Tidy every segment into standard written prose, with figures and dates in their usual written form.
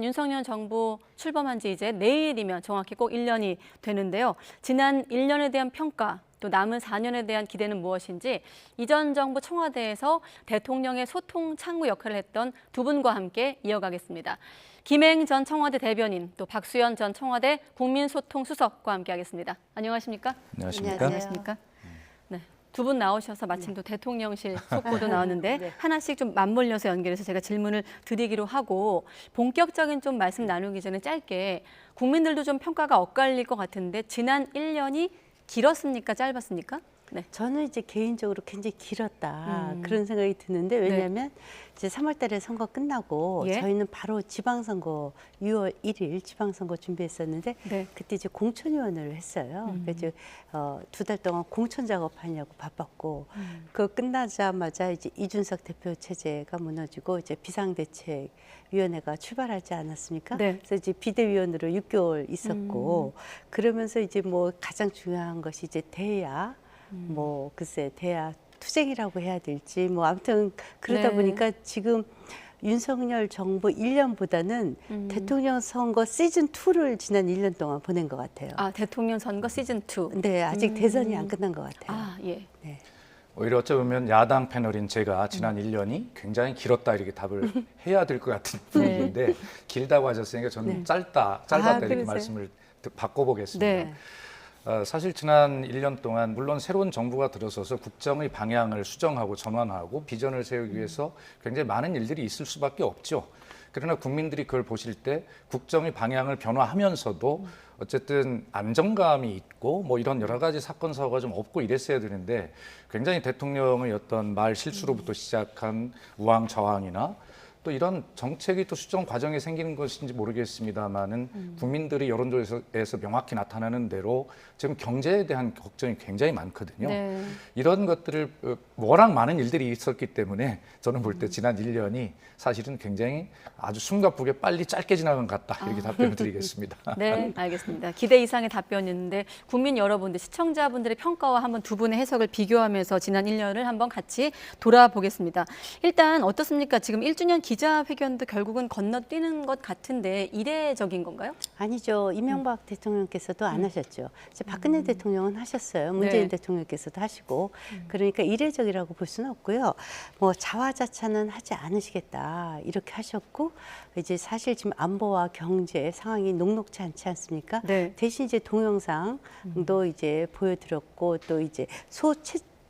윤석열 정부 출범한 지 이제 내일이면 정확히 꼭 1년이 되는데요. 지난 1년에 대한 평가, 또 남은 4년에 대한 기대는 무엇인지 이전 정부 청와대에서 대통령의 소통 창구 역할을 했던 두 분과 함께 이어가겠습니다. 김행 전 청와대 대변인, 또 박수현 전 청와대 국민소통수석과 함께하겠습니다. 안녕하십니까? 안녕하십니까? 안녕하십니까? 네. 두 분 나오셔서 마침 또 대통령실 속보도 나오는데 네. 하나씩 좀 맞물려서 연결해서 제가 질문을 드리기로 하고 본격적인 좀 말씀 나누기 전에 짧게 국민들도 좀 평가가 엇갈릴 것 같은데 지난 1년이 길었습니까? 짧았습니까? 네. 저는 이제 개인적으로 굉장히 길었다 그런 생각이 드는데 왜냐하면 이제 3월 달에 선거 끝나고 예. 저희는 바로 지방선거 6월 1일 지방선거 준비했었는데 네. 그때 이제 공천위원회를 했어요. 그래서 2달 동안 공천 작업하냐고 바빴고 그 끝나자마자 이제 이준석 대표 체제가 무너지고 이제 비상대책위원회가 출발하지 않았습니까? 네. 그래서 이제 비대위원으로 6개월 있었고 그러면서 이제 뭐 가장 중요한 것이 이제 대야 뭐 글쎄 대야 투쟁이라고 해야 될지 뭐 아무튼 그러다 네. 보니까 지금 윤석열 정부 1년보다는 대통령 선거 시즌 2를 지난 1년 동안 보낸 것 같아요. 아, 대통령 선거 시즌 2. 네, 아직 대선이 안 끝난 것 같아요. 아, 예. 네. 오히려 어찌 보면 야당 패널인 제가 지난 1년이 굉장히 길었다 이렇게 답을 해야 될 것 같은 분위기인데 길다고 하셨으니까 저는 짧았다 이렇게 그러세요? 말씀을 바꿔보겠습니다. 네. 사실 지난 1년 동안 물론 새로운 정부가 들어서서 국정의 방향을 수정하고 전환하고 비전을 세우기 위해서 굉장히 많은 일들이 있을 수밖에 없죠. 그러나 국민들이 그걸 보실 때 국정의 방향을 변화하면서도 어쨌든 안정감이 있고 뭐 이런 여러 가지 사건 사고가 좀 없고 이랬어야 되는데 굉장히 대통령의 어떤 말 실수로부터 시작한 우왕좌왕이나 또 이런 정책이 또 수정 과정에 생기는 것인지 모르겠습니다만은 국민들이 여론조사에서 명확히 나타나는 대로 지금 경제에 대한 걱정이 굉장히 많거든요. 네. 이런 것들을 워낙 많은 일들이 있었기 때문에 저는 볼 때 지난 1년이 사실은 굉장히 아주 숨가쁘게 빨리 짧게 지나간 것 같다 이렇게 답변을 드리겠습니다. 네, 알겠습니다. 기대 이상의 답변이었는데 국민 여러분들, 시청자분들의 평가와 한번 두 분의 해석을 비교하면서 지난 1년을 한번 같이 돌아보겠습니다. 일단 어떻습니까? 지금 1주년 기자회견도 결국은 건너뛰는 것 같은데 이례적인 건가요? 아니죠. 이명박 대통령께서도 안 하셨죠. 이제 박근혜 대통령은 하셨어요. 문재인 네. 대통령께서도 하시고. 그러니까 이례적이라고 볼 수는 없고요. 뭐 자화자찬은 하지 않으시겠다 이렇게 하셨고 이제 사실 지금 안보와 경제 상황이 녹록치 않지 않습니까? 네. 대신 이제 동영상도 이제 보여드렸고 또 이제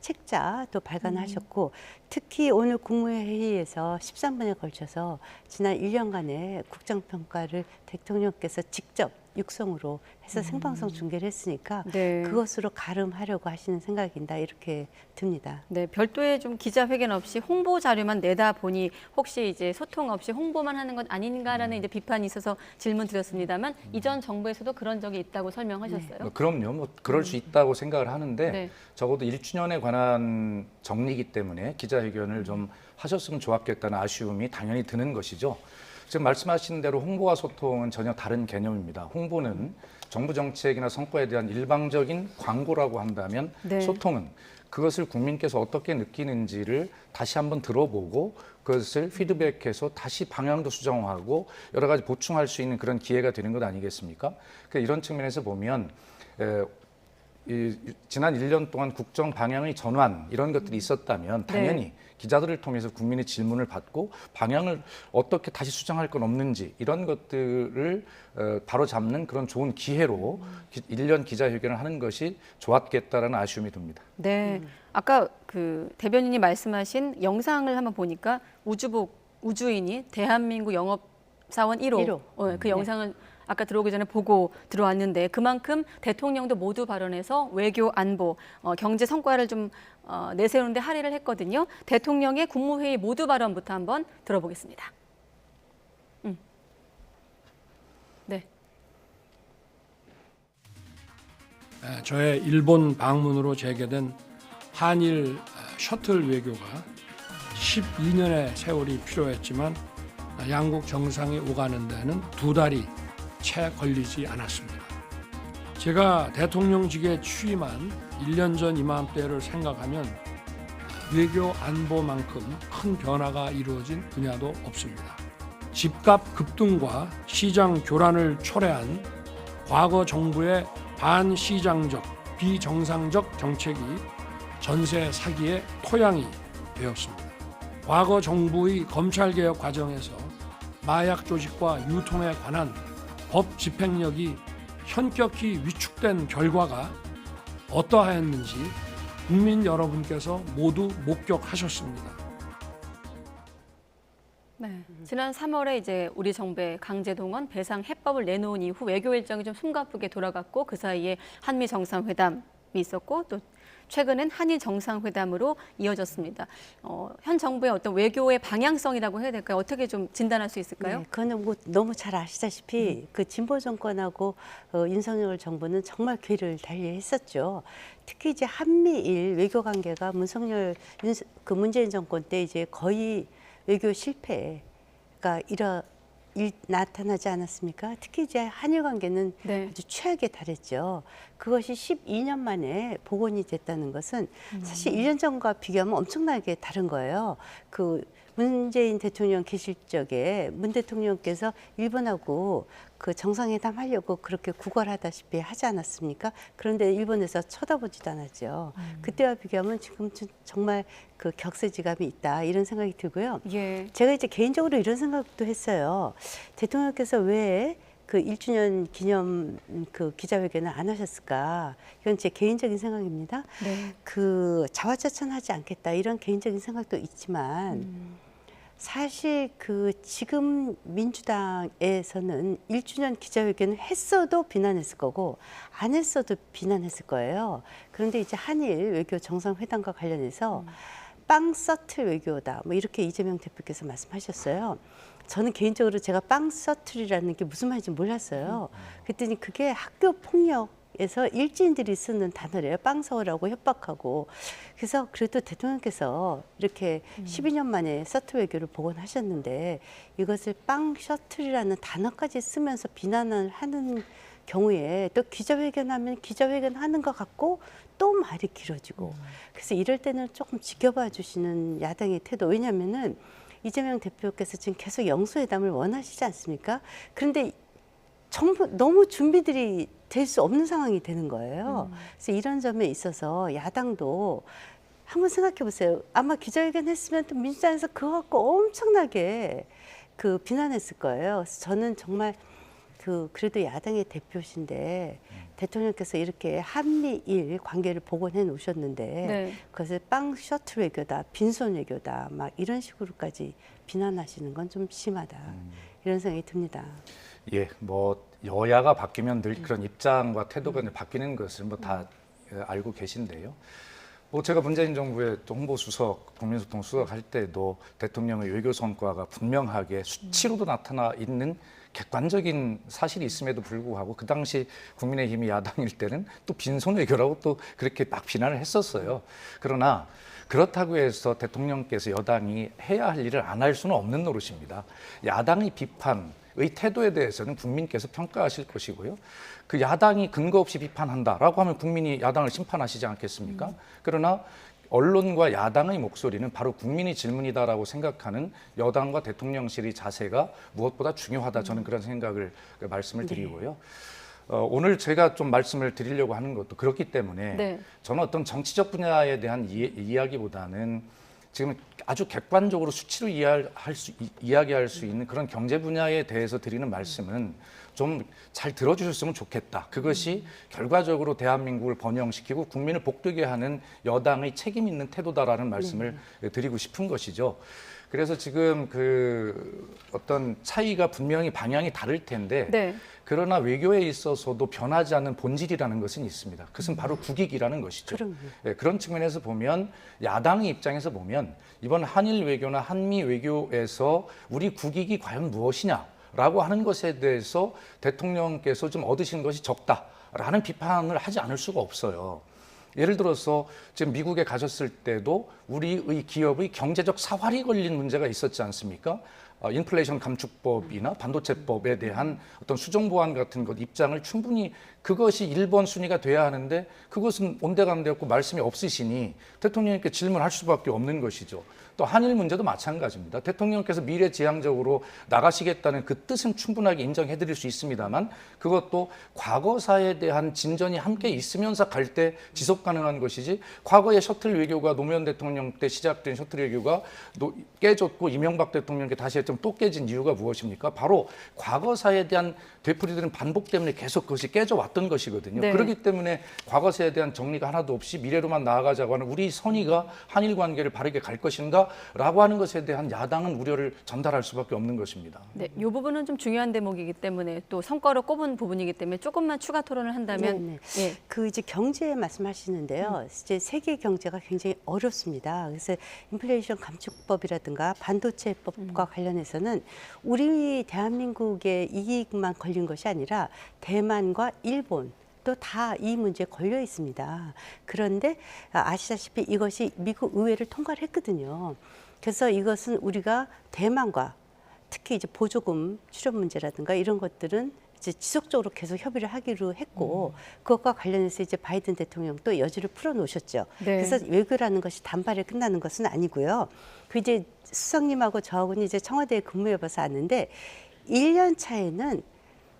책자 또 발간하셨고 특히 오늘 국무회의에서 13분에 걸쳐서 지난 1년간의 국정평가를 대통령께서 직접 육성으로 해서 생방송 중계를 했으니까 네. 그것으로 가름하려고 하시는 생각인다 이렇게 듭니다. 네, 별도의 좀 기자회견 없이 홍보 자료만 내다 보니 혹시 이제 소통 없이 홍보만 하는 것 아닌가라는 이제 비판이 있어서 질문 드렸습니다만 이전 정부에서도 그런 적이 있다고 설명하셨어요. 그럼요. 뭐 그럴 수 있다고 생각을 하는데 네. 적어도 1주년에 관한 정리이기 때문에 기자회견을 좀 하셨으면 좋았겠다는 아쉬움이 당연히 드는 것이죠. 지금 말씀하신 대로 홍보와 소통은 전혀 다른 개념입니다. 홍보는 정부 정책이나 성과에 대한 일방적인 광고라고 한다면 네. 소통은 그것을 국민께서 어떻게 느끼는지를 다시 한번 들어보고 그것을 피드백해서 다시 방향도 수정하고 여러 가지 보충할 수 있는 그런 기회가 되는 것 아니겠습니까? 그러니까 이런 측면에서 보면 지난 1년 동안 국정 방향의 전환 이런 것들이 있었다면 당연히 네. 기자들을 통해서 국민의 질문을 받고 방향을 어떻게 다시 수정할 건 없는지 이런 것들을 바로 잡는 그런 좋은 기회로 1년 기자회견을 하는 것이 좋았겠다라는 아쉬움이 듭니다. 네, 아까 그 대변인이 말씀하신 영상을 한번 보니까 우주인이 대한민국 영업사원 1호, 그 영상을 아까 들어오기 전에 보고 들어왔는데 그만큼 대통령도 모두 발언해서 외교, 안보, 경제 성과를 좀 내세우는데 할애를 했거든요. 대통령의 국무회의 모두 발언부터 한번 들어보겠습니다. 네. 저의 일본 방문으로 재개된 한일 셔틀 외교가 12년의 세월이 필요했지만 양국 정상이 오가는 데는 2달이 채 걸리지 않았습니다. 제가 대통령직에 취임한 1년 전 이맘때를 생각하면 외교 안보만큼 큰 변화가 이루어진 분야도 없습니다. 집값 급등과 시장 교란을 초래한 과거 정부의 반시장적, 비정상적 정책이 전세 사기의 토양이 되었습니다. 과거 정부의 검찰개혁 과정에서 마약 조직과 유통에 관한 법 집행력이 현격히 위축된 결과가 어떠하였는지 국민 여러분께서 모두 목격하셨습니다. 네. 지난 3월에 이제 우리 정부의 강제동원 배상 해법을 내놓은 이후 외교 일정이 좀 숨가쁘게 돌아갔고 그 사이에 한미 정상회담이 있었고 또 최근엔 한일 정상회담으로 이어졌습니다. 현 정부의 어떤 외교의 방향성이라고 해야 될까요? 어떻게 좀 진단할 수 있을까요? 네, 그거는 뭐 너무 잘 아시다시피 그 진보 정권하고 윤석열 정부는 정말 괴를 달리했었죠. 특히 이제 한미일 외교 관계가 그 문재인 정권 때 이제 거의 외교 실패가 나타나지 않았습니까? 특히 이제 한일 관계는 네. 아주 최악에 달했죠. 그것이 12년 만에 복원이 됐다는 것은 사실 1년 전과 비교하면 엄청나게 다른 거예요. 그 문재인 대통령 계실 적에 문 대통령께서 일본하고 그 정상회담 하려고 그렇게 구걸하다시피 하지 않았습니까? 그런데 일본에서 쳐다보지도 않았죠. 그때와 비교하면 지금 정말 그 격세지감이 있다 이런 생각이 들고요. 예. 제가 이제 개인적으로 이런 생각도 했어요. 대통령께서 왜 그 1주년 기념 그 기자회견을 안 하셨을까? 이건 제 개인적인 생각입니다. 네. 그 자화자찬하지 않겠다 이런 개인적인 생각도 있지만 사실 그 지금 민주당에서는 1주년 기자회견을 했어도 비난했을 거고 안 했어도 비난했을 거예요. 그런데 이제 한일 외교 정상회담과 관련해서 빵 서틀 외교다 뭐 이렇게 이재명 대표께서 말씀하셨어요. 저는 개인적으로 제가 빵 서틀이라는 게 무슨 말인지 몰랐어요. 그랬더니 그게 학교 폭력에서 일진들이 쓰는 단어래요. 빵 서울하고 협박하고. 그래서 그래도 대통령께서 이렇게 12년 만에 서틀 외교를 복원하셨는데 이것을 빵 셔틀이라는 단어까지 쓰면서 비난을 하는 경우에 또 기자회견하면 기자회견하는 것 같고 또 말이 길어지고 그래서 이럴 때는 조금 지켜봐 주시는 야당의 태도. 왜냐하면은 이재명 대표께서 지금 계속 영수회담을 원하시지 않습니까? 그런데 정부 너무 준비들이 될 수 없는 상황이 되는 거예요. 그래서 이런 점에 있어서 야당도 한번 생각해 보세요. 아마 기자회견 했으면 또 민주당에서 그거 갖고 엄청나게 그 비난했을 거예요. 그래서 저는 정말 그래도 야당의 대표신데 대통령께서 이렇게 한미일 관계를 복원해 놓으셨는데 네. 그것을 빵 셔틀 외교다, 빈손 외교다, 막 이런 식으로까지 비난하시는 건 좀 심하다 이런 생각이 듭니다. 예, 뭐 여야가 바뀌면 늘 그런 입장과 태도가 바뀌는 것을 뭐 다 알고 계신데요. 뭐 제가 문재인 정부의 또 홍보수석, 국민소통 수석 할 때도 대통령의 외교 성과가 분명하게 수치로도 나타나 있는 객관적인 사실이 있음에도 불구하고 그 당시 국민의힘이 야당일 때는 또 빈손 외교라고 또 그렇게 막 비난을 했었어요. 그러나 그렇다고 해서 대통령께서 여당이 해야 할 일을 안 할 수는 없는 노릇입니다. 야당의 비판의 태도에 대해서는 국민께서 평가하실 것이고요. 그 야당이 근거 없이 비판한다라고 하면 국민이 야당을 심판하시지 않겠습니까? 그러나 언론과 야당의 목소리는 바로 국민의 질문이다라고 생각하는 여당과 대통령실의 자세가 무엇보다 중요하다. 저는 그런 생각을 말씀을 드리고요. 오늘 제가 좀 말씀을 드리려고 하는 것도 그렇기 때문에 네. 저는 어떤 정치적 분야에 대한 이야기보다는 지금 아주 객관적으로 수치로 이야기할 수 있는 그런 경제 분야에 대해서 드리는 말씀은 좀 잘 들어주셨으면 좋겠다. 그것이 결과적으로 대한민국을 번영시키고 국민을 복되게 하는 여당의 책임 있는 태도다라는 말씀을 드리고 싶은 것이죠. 그래서 지금 그 어떤 차이가 분명히 방향이 다를 텐데 네. 그러나 외교에 있어서도 변하지 않는 본질이라는 것은 있습니다. 그것은 바로 국익이라는 것이죠. 네, 그런 측면에서 보면 야당의 입장에서 보면 이번 한일 외교나 한미 외교에서 우리 국익이 과연 무엇이냐라고 하는 것에 대해서 대통령께서 좀 얻으신 것이 적다라는 비판을 하지 않을 수가 없어요. 예를 들어서 지금 미국에 가셨을 때도 우리의 기업의 경제적 사활이 걸린 문제가 있었지 않습니까? 인플레이션 감축법이나 반도체법에 대한 어떤 수정 보완 같은 것 입장을 충분히 그것이 1번 순위가 돼야 하는데 그것은 온데간데 없고 말씀이 없으시니 대통령님께 질문할 수밖에 없는 것이죠. 또 한일 문제도 마찬가지입니다. 대통령께서 미래지향적으로 나가시겠다는 그 뜻은 충분하게 인정해드릴 수 있습니다만 그것도 과거사에 대한 진전이 함께 있으면서 갈 때 지속 가능한 것이지 과거의 셔틀 외교가 노무현 대통령 때 시작된 셔틀 외교가 깨졌고 이명박 대통령께 다시 했지만 또 깨진 이유가 무엇입니까? 바로 과거사에 대한 되풀이되는 반복 때문에 계속 그것이 깨져왔던 것이거든요. 네. 그렇기 때문에 과거사에 대한 정리가 하나도 없이 미래로만 나아가자고 하는 우리 선의가 한일 관계를 바르게 갈 것인가라고 하는 것에 대한 야당은 우려를 전달할 수밖에 없는 것입니다. 네, 이 부분은 좀 중요한 대목이기 때문에 또 성과로 꼽은 부분이기 때문에 조금만 추가 토론을 한다면 예. 그 이제 경제 말씀하시는데요. 이제 세계 경제가 굉장히 어렵습니다. 그래서 인플레이션 감축법이라든가 반도체법과 관련해서는 우리 대한민국의 이익만 걸린 것이 아니라 대만과 일본 또 다 이 문제에 걸려 있습니다. 그런데 아시다시피 이것이 미국 의회를 통과를 했거든요. 그래서 이것은 우리가 대만과 특히 이제 보조금 출연 문제라든가 이런 것들은 이제 지속적으로 계속 협의를 하기로 했고 그것과 관련해서 이제 바이든 대통령도 여지를 풀어놓으셨죠. 네. 그래서 외교라는 것이 단발에 끝나는 것은 아니고요. 그 이제 수석님하고 저하고는 이제 청와대에 근무해봐서 아는데 1년 차에는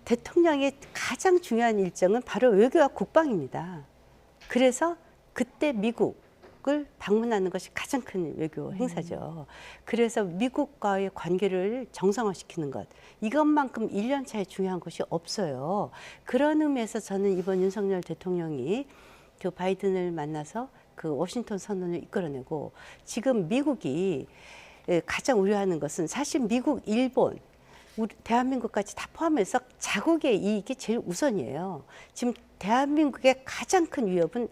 대통령의 가장 중요한 일정은 바로 외교와 국방입니다. 그래서 그때 미국을 방문하는 것이 가장 큰 외교 행사죠. 그래서 미국과의 관계를 정상화시키는 것, 이것만큼 1년 차에 중요한 것이 없어요. 그런 의미에서 저는 이번 윤석열 대통령이 그 바이든을 만나서 그 워싱턴 선언을 이끌어내고 지금 미국이 가장 우려하는 것은 사실 미국, 일본, 우리 대한민국까지 다 포함해서 자국의 이익이 제일 우선이에요. 지금 대한민국의 가장 큰 위협은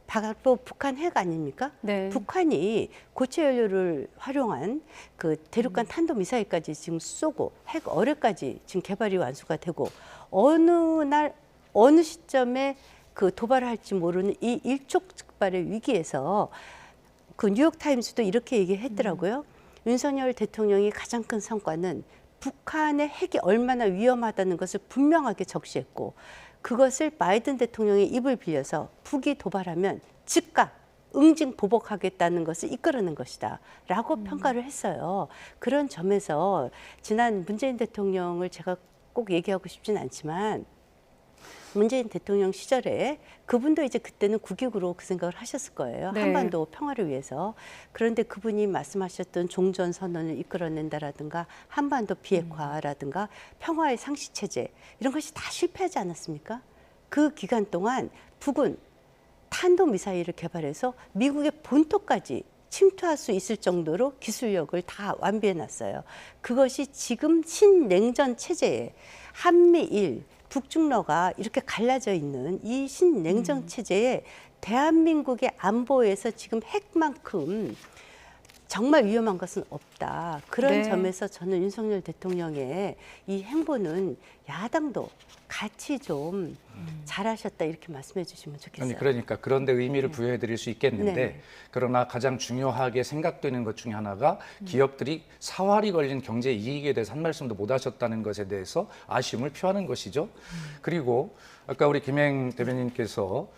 바로 북한 핵 아닙니까? 네. 북한이 고체 연료를 활용한 그 대륙간 탄도미사일까지 지금 쏘고 핵 어뢰까지 지금 개발이 완수가 되고 어느 날 어느 시점에 그 도발을 할지 모르는 이 일촉즉발의 위기에서 그 뉴욕타임스도 이렇게 얘기했더라고요. 윤석열 대통령이 가장 큰 성과는 북한의 핵이 얼마나 위험하다는 것을 분명하게 적시했고 그것을 바이든 대통령의 입을 빌려서 북이 도발하면 즉각 응징 보복하겠다는 것을 이끌어낸 것이다 라고 평가를 했어요. 그런 점에서 지난 문재인 대통령을 제가 꼭 얘기하고 싶진 않지만 문재인 대통령 시절에 그분도 이제 그때는 국익으로 그 생각을 하셨을 거예요. 네. 한반도 평화를 위해서. 그런데 그분이 말씀하셨던 종전선언을 이끌어낸다라든가 한반도 비핵화라든가 평화의 상시체제 이런 것이 다 실패하지 않았습니까? 그 기간 동안 북은 탄도미사일을 개발해서 미국의 본토까지 침투할 수 있을 정도로 기술력을 다 완비해놨어요. 그것이 지금 신냉전 체제에 한미일 북중러가 이렇게 갈라져 있는 이 신냉전 체제에 대한민국의 안보에서 지금 핵만큼 정말 위험한 것은 없다. 그런 네. 점에서 저는 윤석열 대통령의 이 행보는 야당도 같이 좀 잘하셨다 이렇게 말씀해 주시면 좋겠어요. 그러니까 그런데 의미를 부여해 드릴 수 있겠는데 네. 그러나 가장 중요하게 생각되는 것 중에 하나가 기업들이 사활이 걸린 경제 이익에 대해서 한 말씀도 못 하셨다는 것에 대해서 아쉬움을 표하는 것이죠. 그리고 아까 우리 김행 대변인께서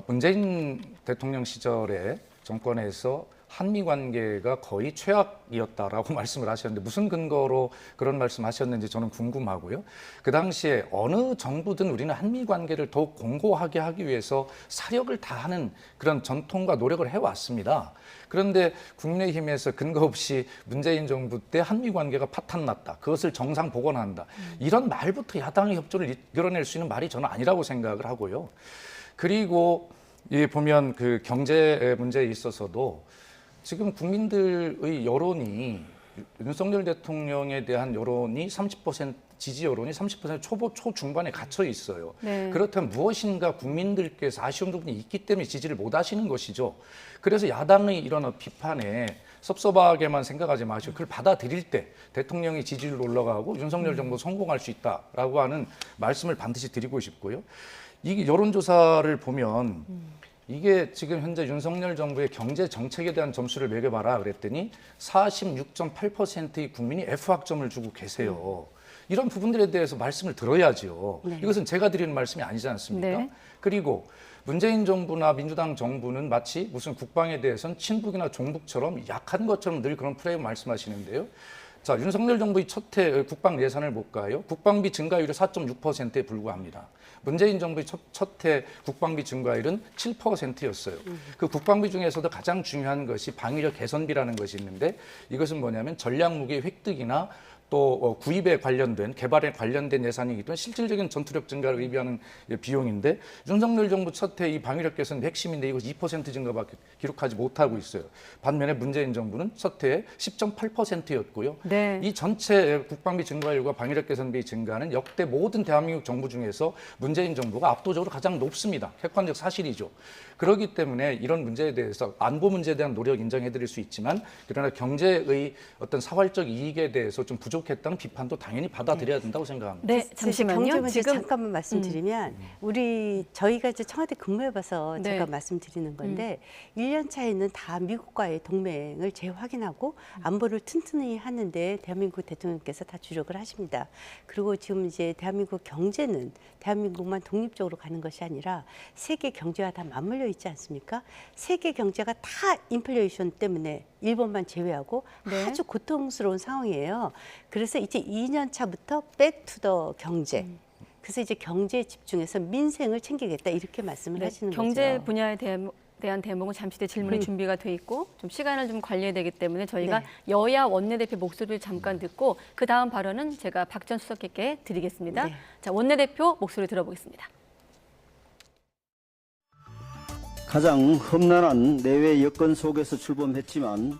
문재인 대통령 시절에 정권에서 한미 관계가 거의 최악이었다라고 말씀을 하셨는데 무슨 근거로 그런 말씀하셨는지 저는 궁금하고요. 그 당시에 어느 정부든 우리는 한미 관계를 더욱 공고하게 하기 위해서 사력을 다하는 그런 전통과 노력을 해왔습니다. 그런데 국민의힘에서 근거 없이 문재인 정부 때 한미 관계가 파탄났다. 그것을 정상 복원한다. 이런 말부터 야당의 협조를 이끌어낼 수 있는 말이 저는 아니라고 생각을 하고요. 그리고 보면 그 경제 문제에 있어서도 지금 국민들의 여론이 윤석열 대통령에 대한 여론이 30% 지지 여론이 30% 초중반에 갇혀 있어요. 네. 그렇다면 무엇인가 국민들께서 아쉬운 부분이 있기 때문에 지지를 못 하시는 것이죠. 그래서 야당의 이런 비판에 섭섭하게만 생각하지 마시고 그걸 받아들일 때 대통령이 지지율 올라가고 윤석열 정부 성공할 수 있다라고 하는 말씀을 반드시 드리고 싶고요. 이 여론조사를 보면 이게 지금 현재 윤석열 정부의 경제 정책에 대한 점수를 매겨봐라 그랬더니 46.8%의 국민이 F학점을 주고 계세요. 이런 부분들에 대해서 말씀을 들어야죠. 네. 이것은 제가 드리는 말씀이 아니지 않습니까? 네. 그리고 문재인 정부나 민주당 정부는 마치 무슨 국방에 대해서는 친북이나 종북처럼 약한 것처럼 늘 그런 프레임 말씀하시는데요. 자, 윤석열 정부의 첫해 국방 예산을 볼까요? 국방비 증가율이 4.6%에 불과합니다. 문재인 정부의 첫해 국방비 증가율은 7%였어요. 그 국방비 중에서도 가장 중요한 것이 방위력 개선비라는 것이 있는데 이것은 뭐냐면 전략무기 획득이나 또 구입에 관련된 개발에 관련된 예산이기 때문에 실질적인 전투력 증가를 의미하는 비용인데 윤석열 정부 첫해 이 방위력 개선 핵심인데 이것이 2% 증가밖에 기록하지 못하고 있어요. 반면에 문재인 정부는 첫해에 10.8%였고요. 네. 이 전체 국방비 증가율과 방위력 개선비 증가는 역대 모든 대한민국 정부 중에서 문재인 정부가 압도적으로 가장 높습니다. 객관적 사실이죠. 그렇기 때문에 이런 문제에 대해서 안보 문제에 대한 노력 인정해드릴 수 있지만 그러나 경제의 어떤 사활적 이익에 대해서 좀 부족했다는 비판도 당연히 받아들여야 된다고 생각합니다. 네, 잠시만요. 경제 문제 지금 잠깐만 말씀드리면 저희가 이제 청와대 근무해봐서 네. 제가 말씀드리는 건데 1년 차에는 다 미국과의 동맹을 재확인하고 안보를 튼튼히 하는데 대한민국 대통령께서 다 주력을 하십니다. 그리고 지금 이제 대한민국 경제는 대한민국만 독립적으로 가는 것이 아니라 세계 경제와 다 맞물려 있지 않습니까? 세계 경제가 다 인플레이션 때문에 일본만 제외하고 네. 아주 고통스러운 상황이에요. 그래서 이제 2년 차부터 백투더 경제. 그래서 이제 경제에 집중해서 민생을 챙기겠다 이렇게 말씀을 네, 하시는 경제 거죠. 분야에 대한 대목은 잠시 뒤에 질문이 준비가 돼 있고 좀 시간을 좀 관리해야 되기 때문에 저희가 네. 여야 원내대표 목소리를 잠깐 듣고 그 다음 발언은 제가 박 전 수석께 드리겠습니다. 네. 자, 원내대표 목소리 들어보겠습니다. 가장 험난한 내외 여건 속에서 출범했지만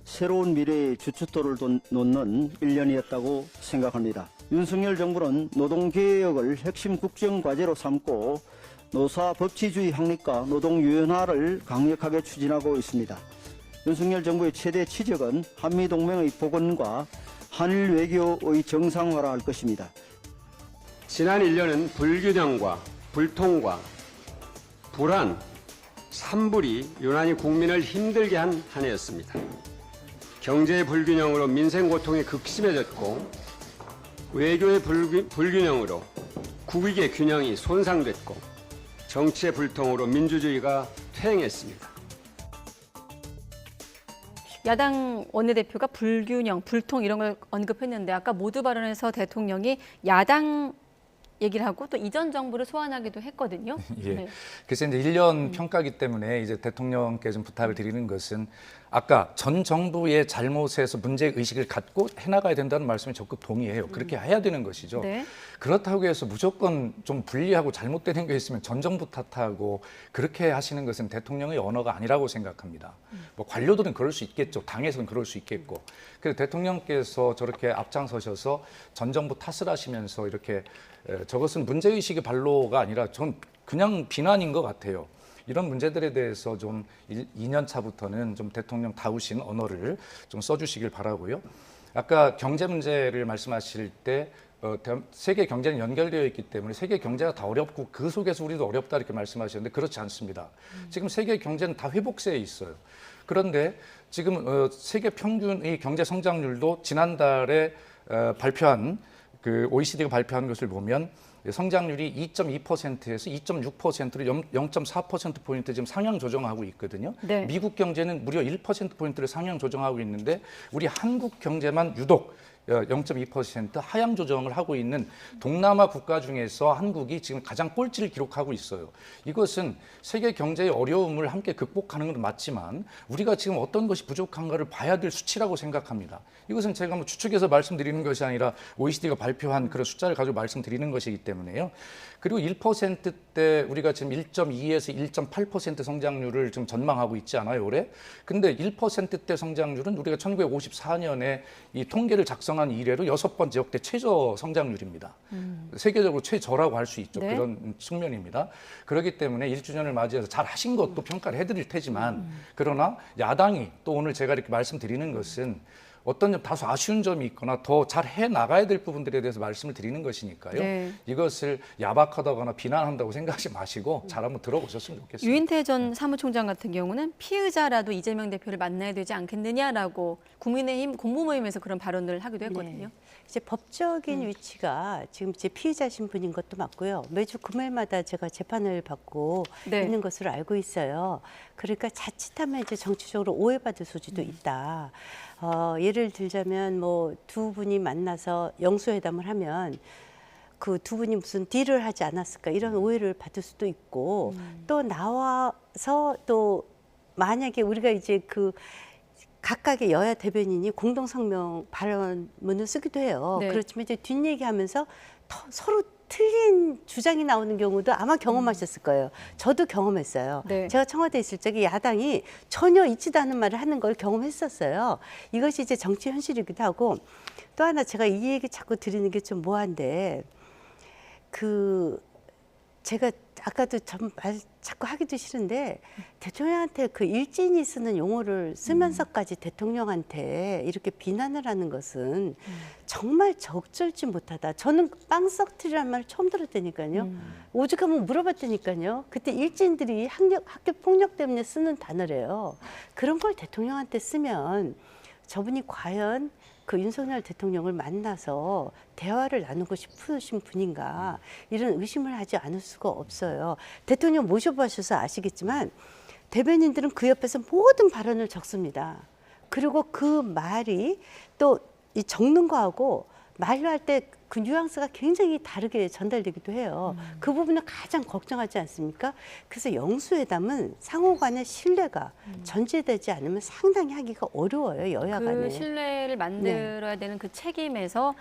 새로운 미래의 주춧돌을 놓는 1년이었다고 생각합니다. 윤석열 정부는 노동개혁을 핵심 국정과제로 삼고 노사 법치주의 확립과 노동유연화를 강력하게 추진하고 있습니다. 윤석열 정부의 최대 치적은 한미동맹의 복원과 한일 외교의 정상화라 할 것입니다. 지난 1년은 불균형과 불통과 불안, 산불이 유난히 국민을 힘들게 한 한 해였습니다. 경제의 불균형으로 민생 고통이 극심해졌고 외교의 불균형으로 국익의 균형이 손상됐고 정치의 불통으로 민주주의가 퇴행했습니다. 야당 원내대표가 불균형, 불통 이런 걸 언급했는데 아까 모두 발언에서 대통령이 야당 얘기를 하고 또 이전 정부를 소환하기도 했거든요. 예. 네. 그래서 이제 1년 평가기 때문에 이제 대통령께 좀 부탁을 드리는 것은 아까 전 정부의 잘못에서 문제 의식을 갖고 해나가야 된다는 말씀에 적극 동의해요. 그렇게 해야 되는 것이죠. 네. 그렇다고 해서 무조건 좀 불리하고 잘못되는 게 있으면 전 정부 탓하고 그렇게 하시는 것은 대통령의 언어가 아니라고 생각합니다. 뭐 관료들은 그럴 수 있겠죠. 당에서는 그럴 수 있겠고. 그래서 대통령께서 저렇게 앞장서셔서 전 정부 탓을 하시면서 이렇게 저것은 문제의식의 발로가 아니라 전 그냥 비난인 것 같아요. 이런 문제들에 대해서 좀 2년 차부터는 좀 대통령 다우신 언어를 좀 써주시길 바라고요. 아까 경제 문제를 말씀하실 때 세계 경제는 연결되어 있기 때문에 세계 경제가 다 어렵고 그 속에서 우리도 어렵다 이렇게 말씀하셨는데 그렇지 않습니다. 지금 세계 경제는 다 회복세에 있어요. 그런데 지금 세계 평균의 경제 성장률도 지난달에 발표한 그 OECD가 발표한 것을 보면 성장률이 2.2%에서 2.6%로 0.4%포인트 지금 상향 조정하고 있거든요. 네. 미국 경제는 무려 1%포인트를 상향 조정하고 있는데 우리 한국 경제만 유독 0.2% 하향 조정을 하고 있는 동남아 국가 중에서 한국이 지금 가장 꼴찌를 기록하고 있어요. 이것은 세계 경제의 어려움을 함께 극복하는 건 맞지만 우리가 지금 어떤 것이 부족한가를 봐야 될 수치라고 생각합니다. 이것은 제가 뭐 추측해서 말씀드리는 것이 아니라 OECD가 발표한 그런 숫자를 가지고 말씀드리는 것이기 때문에요. 그리고 1%대 우리가 지금 1.2에서 1.8% 성장률을 좀 전망하고 있지 않아요, 올해? 근데 1%대 성장률은 우리가 1954년에 이 통계를 작성한 이래로 6번째 역대 최저 성장률입니다. 세계적으로 최저라고 할 수 있죠. 네. 그런 측면입니다. 그렇기 때문에 1주년을 맞이해서 잘 하신 것도 평가를 해드릴 테지만 그러나 야당이 또 오늘 제가 이렇게 말씀드리는 것은 어떤 점 다소 아쉬운 점이 있거나 더 잘 해 나가야 될 부분들에 대해서 말씀을 드리는 것이니까요. 네. 이것을 야박하다거나 비난한다고 생각하지 마시고 잘 한번 들어보셨으면 좋겠습니다. 유인태 전 사무총장 같은 경우는 피의자라도 이재명 대표를 만나야 되지 않겠느냐라고 국민의힘 공모모임에서 그런 발언을 하기도 했거든요. 네. 이제 법적인 위치가 지금 이제 피의자 신분인 것도 맞고요. 매주 금요일마다 제가 재판을 받고 네. 있는 것으로 알고 있어요. 그러니까 자칫하면 이제 정치적으로 오해받을 소지도 있다. 예를 들자면 뭐 두 분이 만나서 영수회담을 하면 그 두 분이 무슨 딜을 하지 않았을까 이런 오해를 받을 수도 있고 또 나와서 또 만약에 우리가 이제 그 각각의 여야 대변인이 공동 성명 발언문을 쓰기도 해요. 네. 그렇지만 이제 뒷얘기하면서 서로 틀린 주장이 나오는 경우도 아마 경험하셨을 거예요. 저도 경험했어요. 네. 제가 청와대에 있을 적에 야당이 전혀 있지도 않은 말을 하는 걸 경험했었어요. 이것이 이제 정치 현실이기도 하고 또 하나 제가 이 얘기 자꾸 드리는 게 좀 뭐한데 제가 아까도 말 자꾸 하기도 싫은데 대통령한테 그 일진이 쓰는 용어를 쓰면서까지 대통령한테 이렇게 비난을 하는 것은 정말 적절치 못하다. 저는 빵 썩트리란 말을 처음 들었다니까요. 오죽하면 물어봤다니까요. 그때 일진들이 학교 폭력 때문에 쓰는 단어래요. 그런 걸 대통령한테 쓰면 저분이 과연 그 윤석열 대통령을 만나서 대화를 나누고 싶으신 분인가 이런 의심을 하지 않을 수가 없어요. 대통령 모셔보셔서 아시겠지만 대변인들은 그 옆에서 모든 발언을 적습니다. 그리고 그 말이 또 이 적는 거하고 말로 할 때 그 뉘앙스가 굉장히 다르게 전달되기도 해요. 그 부분을 가장 걱정하지 않습니까? 그래서 영수회담은 상호 간의 신뢰가 전제되지 않으면 상당히 하기가 어려워요, 여야 간에. 그 신뢰를 만들어야 되는 그 책임에서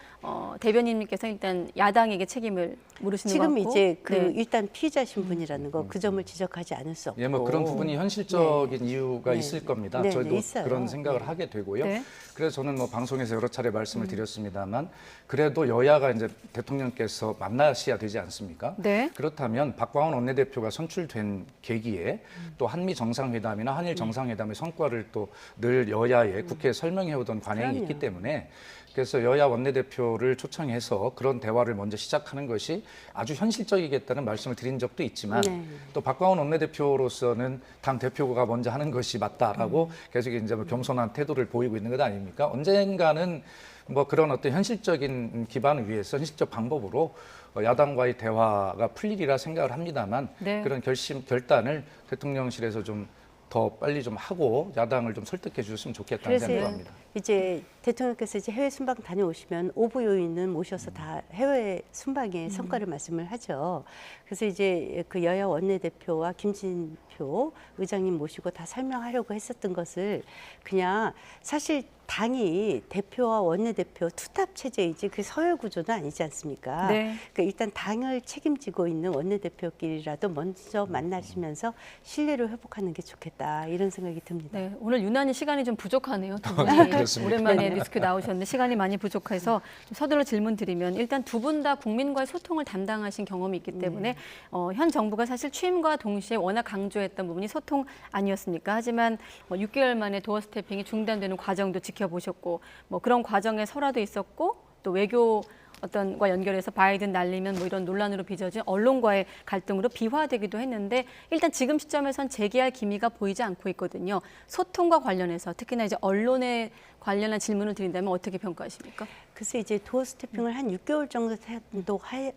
대변인님께서 일단 야당에게 책임을 물으시는 것 지금 같고 이제 네. 일단 피의자 신분이라는 거 그 점을 지적하지 않을 수 없고. 예, 뭐 그런 부분이 현실적인 이유가 네. 있을 겁니다. 네, 저희도 있어요. 그런 생각을 네. 하게 되고요. 네. 그래서 저는 뭐 방송에서 여러 차례 말씀을 드렸습니다만 그래도 여야가 이제 대통령께서 만나셔야 되지 않습니까? 네. 그렇다면 박광원 원내대표가 선출된 계기에 또 한미 정상회담이나 한일 정상회담의 성과를 또 늘 여야에 국회에 설명해오던 관행이 그럼요. 있기 때문에 그래서 여야 원내대표를 초청해서 그런 대화를 먼저 시작하는 것이 아주 현실적이겠다는 말씀을 드린 적도 있지만 네. 또 박광원 원내대표로서는 당 대표가 먼저 하는 것이 맞다라고 계속 이제 뭐 겸손한 태도를 보이고 있는 것 아닙니까? 언젠가는 뭐 그런 어떤 현실적인 기반을 위해서 현실적 방법으로 야당과의 대화가 풀리리라 생각을 합니다만 네. 그런 결단을 대통령실에서 좀 더 빨리 좀 하고 야당을 좀 설득해 주셨으면 좋겠다는 그래서 생각합니다. 이제 대통령께서 이제 해외 순방 다녀오시면 오부 요인은 모셔서 다 해외 순방의 성과를 말씀을 하죠. 그래서 이제 그 여야 원내대표와 김진표 의장님 모시고 다 설명하려고 했었던 것을 그냥 사실 당이 대표와 원내대표 투탑 체제이지 그 서열 구조는 아니지 않습니까? 네. 그러니까 일단 당을 책임지고 있는 원내대표끼리라도 먼저 만나시면서 신뢰를 회복하는 게 좋겠다 이런 생각이 듭니다. 네, 오늘 유난히 시간이 좀 부족하네요. 두 분이 그렇습니까? 오랜만에 리스크 나오셨는데 시간이 많이 부족해서 좀 서둘러 질문 드리면 일단 두 분 다 국민과의 소통을 담당하신 경험이 있기 때문에 현 정부가 사실 취임과 동시에 워낙 강조했던 부분이 소통 아니었습니까? 하지만 6개월 만에 도어 스태핑이 중단되는 과정도 지켜보셨고 뭐 그런 과정에 설화도 있었고 또 외교 어떤과 연결해서 바이든 날리면 뭐 이런 논란으로 빚어진 언론과의 갈등으로 비화되기도 했는데 일단 지금 시점에선 재개할 기미가 보이지 않고 있거든요. 소통과 관련해서 특히나 이제 언론에 관련한 질문을 드린다면 어떻게 평가하십니까? 글쎄 이제 도어 스태핑을 한 6개월 정도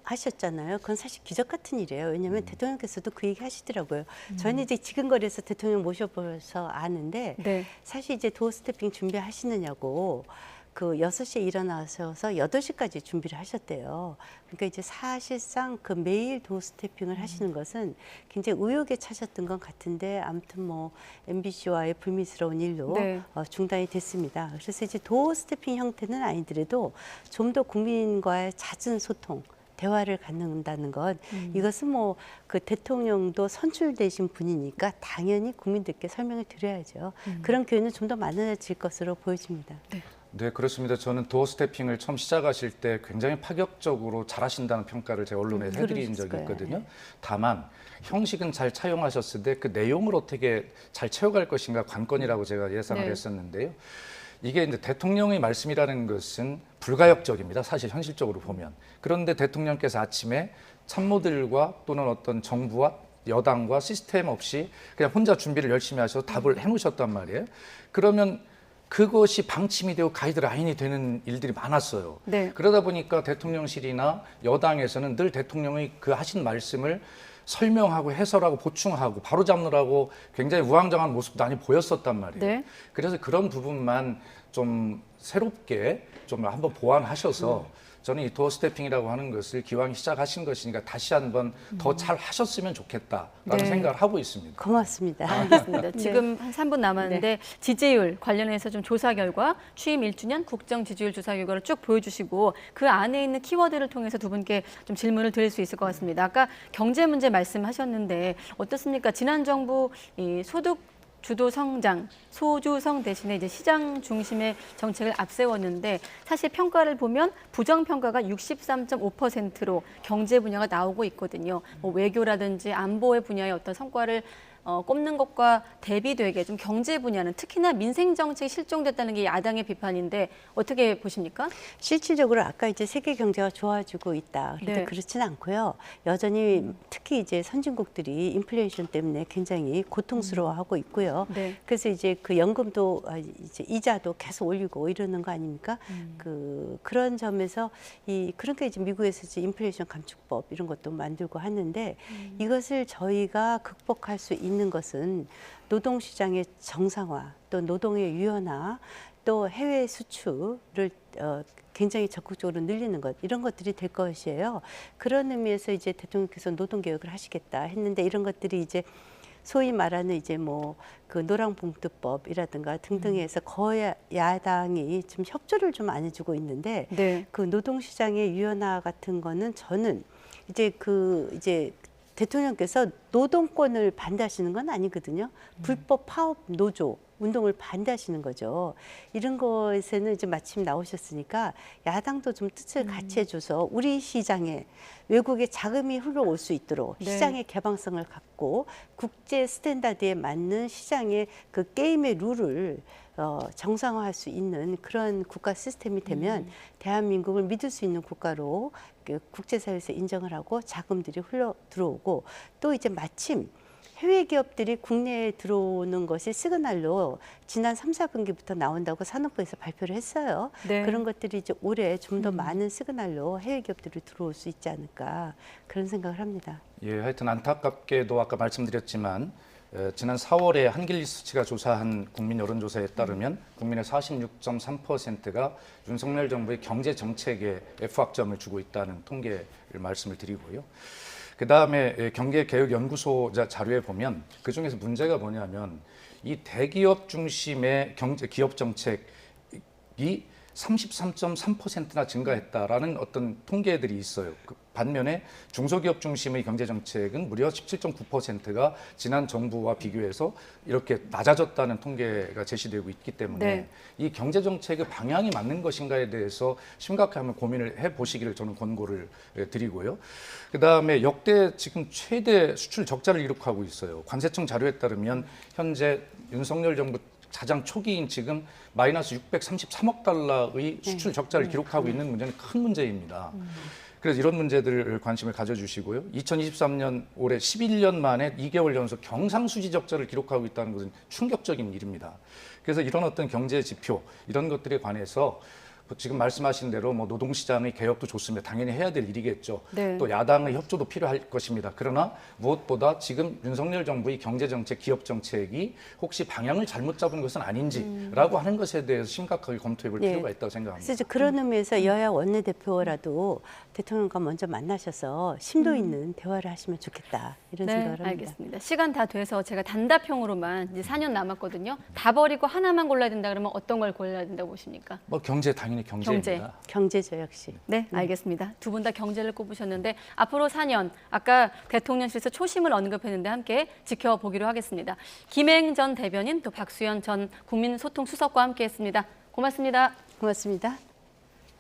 하셨잖아요. 그건 사실 기적 같은 일이에요. 왜냐하면 대통령께서도 그 얘기 하시더라고요. 저희는 이제 지금거리에서 대통령 모셔보서 아는데 네. 사실 이제 도어 스태핑 준비하시느냐고 그 6시에 일어나셔서 8시까지 준비를 하셨대요. 그러니까 이제 사실상 그 매일 도어 스태핑을 하시는 것은 굉장히 의욕에 차셨던 것 같은데 아무튼 뭐 MBC와의 불미스러운 일로 네. 중단이 됐습니다. 그래서 이제 도어 스태핑 형태는 아니더라도 좀 더 국민과의 잦은 소통 대화를 갖는다는 것 이것은 뭐 그 대통령도 선출되신 분이니까 당연히 국민들께 설명을 드려야죠. 그런 기회는 좀 더 많아질 것으로 보여집니다. 네, 그렇습니다. 저는 도어 스태핑을 처음 시작하실 때 굉장히 파격적으로 잘하신다는 평가를 제가 언론에 해드린 그러셨을 적이 거예요. 있거든요. 네. 다만 형식은 잘 차용하셨을 때 그 내용을 어떻게 잘 채워갈 것인가 관건이라고 제가 예상을 네. 했었는데요. 이게 이제 대통령의 말씀이라는 것은 불가역적입니다. 사실 현실적으로 보면. 그런데 대통령께서 아침에 참모들과 또는 어떤 정부와 여당과 시스템 없이 그냥 혼자 준비를 열심히 하셔서 답을 해놓으셨단 말이에요. 그러면 그것이 방침이 되고 가이드라인이 되는 일들이 많았어요. 네. 그러다 보니까 대통령실이나 여당에서는 늘 대통령의 그 하신 말씀을 설명하고 해설하고 보충하고 바로잡느라고 굉장히 우왕좌왕한 모습도 많이 보였었단 말이에요. 네. 그래서 그런 부분만 좀 새롭게 좀 한번 보완하셔서 저는 이 도어 스태핑이라고 하는 것을 기왕 시작하신 것이니까 다시 한번 더 잘 하셨으면 좋겠다라는 네. 생각을 하고 있습니다. 고맙습니다. 알겠습니다. 지금 한 3분 남았는데 지지율 관련해서 좀 조사 결과 취임 1주년 국정 지지율 조사 결과를 쭉 보여주시고 그 안에 있는 키워드를 통해서 두 분께 좀 질문을 드릴 수 있을 것 같습니다. 아까 경제 문제 말씀하셨는데 어떻습니까? 지난 정부 이 소득 주도 성장, 소주성 대신에 이제 시장 중심의 정책을 앞세웠는데 사실 평가를 보면 부정 평가가 63.5%로 경제 분야가 나오고 있거든요. 뭐 외교라든지 안보의 분야의 어떤 성과를 꼽는 것과 대비되게 좀 경제 분야는 특히나 민생 정책이 실종됐다는 게 야당의 비판인데 어떻게 보십니까? 실질적으로 아까 이제 세계 경제가 좋아지고 있다. 그런데 네. 그렇지는 않고요. 여전히 특히 이제 선진국들이 인플레이션 때문에 굉장히 고통스러워하고 있고요. 네. 그래서 이제 그 연금도 이제 이자도 계속 올리고 이러는 거 아닙니까? 그런 점에서 그러니까 이제 미국에서 이제 인플레이션 감축법 이런 것도 만들고 하는데 이것을 저희가 극복할 수 있는 것은 노동시장의 정상화, 또 노동의 유연화, 또 해외 수출을 굉장히 적극적으로 늘리는 것 이런 것들이 될 것이에요. 그런 의미에서 이제 대통령께서 노동개혁을 하시겠다 했는데 이런 것들이 이제 소위 말하는 이제 뭐 그 노랑봉투법이라든가 등등에서 거의 야당이 좀 협조를 좀 안 해주고 있는데 네. 그 노동시장의 유연화 같은 거는 저는 이제 대통령께서 노동권을 반대하시는 건 아니거든요. 불법 파업 노조 운동을 반대하시는 거죠. 이런 것에는 이제 마침 나오셨으니까 야당도 좀 뜻을 같이 해줘서 우리 시장에 외국의 자금이 흘러올 수 있도록 네. 시장의 개방성을 갖고 국제 스탠다드에 맞는 시장의 그 게임의 룰을 정상화할 수 있는 그런 국가 시스템이 되면 대한민국을 믿을 수 있는 국가로 국제사회에서 인정을 하고 자금들이 흘러 들어오고 또 이제 마침 해외 기업들이 국내에 들어오는 것이 시그널로 지난 3, 4분기부터 나온다고 산업부에서 발표를 했어요. 네. 그런 것들이 이제 올해 좀 더 많은 시그널로 해외 기업들이 들어올 수 있지 않을까 그런 생각을 합니다. 예, 하여튼 안타깝게도 아까 말씀드렸지만 지난 4월에 한길리스트가 조사한 국민 여론조사에 따르면 국민의 46.3%가 윤석열 정부의 경제 정책에 F학점을 주고 있다는 통계를 말씀을 드리고요. 그다음에 경제개혁연구소 자료에 보면 그중에서 문제가 뭐냐면 이 대기업 중심의 기업 정책이 33.3%나 증가했다라는 어떤 통계들이 있어요. 반면에 중소기업 중심의 경제정책은 무려 17.9%가 지난 정부와 비교해서 이렇게 낮아졌다는 통계가 제시되고 있기 때문에 네. 이 경제정책의 방향이 맞는 것인가에 대해서 심각하게 한번 고민을 해보시기를 저는 권고를 드리고요. 그다음에 역대 지금 최대 수출 적자를 기록하고 있어요. 관세청 자료에 따르면 현재 윤석열 정부 가장 초기인 지금 마이너스 633억 달러의 수출 적자를 기록하고 있는 문제는 큰 문제입니다. 그래서 이런 문제들을 관심을 가져주시고요. 2023년 올해 11년 만에 2개월 연속 경상수지 적자를 기록하고 있다는 것은 충격적인 일입니다. 그래서 이런 어떤 경제 지표 이런 것들에 관해서 지금 말씀하신 대로 뭐 노동시장의 개혁도 좋습니다. 당연히 해야 될 일이겠죠. 네. 또 야당의 협조도 필요할 것입니다. 그러나 무엇보다 지금 윤석열 정부의 경제정책, 기업정책이 혹시 방향을 잘못 잡은 것은 아닌지라고 하는 것에 대해서 심각하게 검토해 볼 필요가 있다고 생각합니다. 그래서 그런 의미에서 여야 원내대표라도 대통령과 먼저 만나셔서 심도 있는 대화를 하시면 좋겠다 이런 네, 생각을 합니다. 알겠습니다. 시간 다 돼서 제가 단답형으로만 이제 4년 남았거든요. 다 버리고 하나만 골라야 된다 그러면 어떤 걸 골라야 된다고 보십니까? 뭐 경제 당연히 경제입니다. 경제죠 역시. 네, 알겠습니다. 두 분 다 경제를 꼽으셨는데 앞으로 4년 아까 대통령실에서 초심을 언급했는데 함께 지켜보기로 하겠습니다. 김행 전 대변인 또 박수현 전 국민소통수석과 함께했습니다. 고맙습니다. 고맙습니다.